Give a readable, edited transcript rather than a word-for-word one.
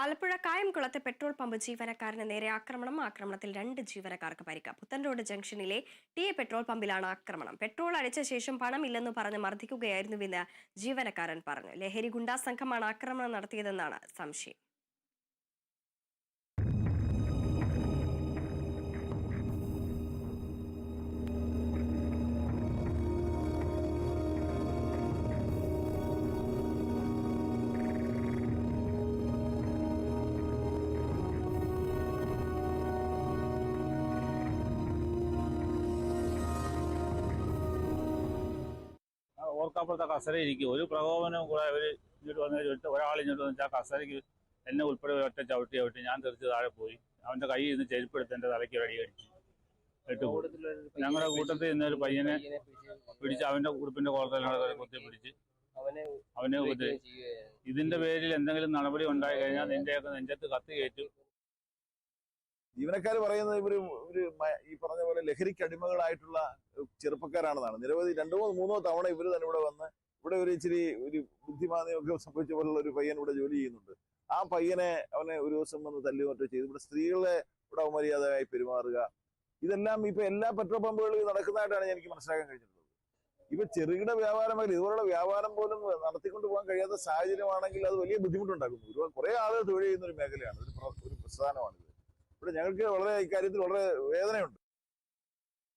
Alappuzha കായംകുളത്തെ petrol pump ജീവനക്കാരന് നേരെ ആക്രമണത്തിൽ 2 ജീവനക്കാർക്ക് പരിക്ക്. പുത്തൻറോഡ് ജംഗ്ഷനിലെ പെട്രോൾ പമ്പിലാണ് ആക്രമണം. പെട്രോൾ അടിച്ച ശേഷം പണമില്ലെന്ന് പറഞ്ഞ് മർദ്ദിക്കുകയായിരുന്നുവെന്ന് ജീവനക്കാരൻ പറഞ്ഞു. ലഹരി ഗുണ്ടാ സംഘമാണ് ആക്രമണം നടത്തിയതെന്നാണ് സംശയം. ഓർക്കാപ്പുറത്തെ കസര ഇരിക്കും. ഒരു പ്രകോപനം കൂടെ ഇങ്ങോട്ട് വന്നിട്ട് ഒരാൾ ഇങ്ങോട്ട് വന്നിട്ട് ആ കസരയ്ക്ക് എന്നെ ഉൾപ്പെടെ ഒറ്റ ചവിട്ടി ഞാൻ തെറിച്ച് താഴെ പോയി. അവന്റെ കയ്യിൽ നിന്ന് ചെരുപ്പെടുത്ത് എന്റെ തലയ്ക്ക് അടി അടിച്ചു. ഞങ്ങളുടെ കൂട്ടത്തിൽ നിന്നൊരു പയ്യനെ പിടിച്ച് അവന്റെ ഉടുപ്പിന്റെ കോളത്തിലാണ് കുത്തി പിടിച്ച് അവനെ ഇതിന്റെ പേരിൽ എന്തെങ്കിലും നടപടി ഉണ്ടായി കഴിഞ്ഞാൽ നിന്റെയൊക്കെ നെഞ്ചത്ത് കത്തി കയറ്റും. ജീവനക്കാർ പറയുന്നത് ഇവര് ഈ പറഞ്ഞ പോലെ ലഹരിക്ക് അടിമകളായിട്ടുള്ള ചെറുപ്പക്കാരാണെന്നാണ്. നിരവധി 2-3 തവണ ഇവര് തന്നെ ഇവിടെ വന്ന് ഇവിടെ ഒരു ഇച്ചിരി ഒരു ബുദ്ധിമാന്ദ്യമൊക്കെ സംഭവിച്ച പോലുള്ള ഒരു പയ്യൻ ഇവിടെ ജോലി ചെയ്യുന്നുണ്ട്. ആ പയ്യനെ അവനെ ഒരു ദിവസം വന്ന് തല്ലുമറ്റോ ചെയ്തു. ഇവിടെ സ്ത്രീകളെ ഇവിടെ അമര്യാദയായി പെരുമാറുക, ഇതെല്ലാം ഇപ്പൊ എല്ലാ പെട്രോൾ പമ്പുകളിലും നടക്കുന്നതായിട്ടാണ് എനിക്ക് മനസ്സിലാക്കാൻ കഴിഞ്ഞിട്ടുള്ളത്. ഇപ്പൊ ചെറുകിട വ്യാപാരം മേഖല ഇതുപോലുള്ള വ്യാപാരം പോലും നടത്തിക്കൊണ്ട് പോകാൻ കഴിയാത്ത സാഹചര്യമാണെങ്കിൽ അത് വലിയ ബുദ്ധിമുട്ടുണ്ടാക്കുന്നു. കുറെ ആളുകൾ തൊഴിൽ ചെയ്യുന്ന ഒരു മേഖലയാണ്, ഒരു പ്രസ്ഥാനമാണിത്. ഇവിടെ ഞങ്ങൾക്ക് വളരെ ഇക്കാര്യത്തിൽ വളരെ വേദനയുണ്ട്.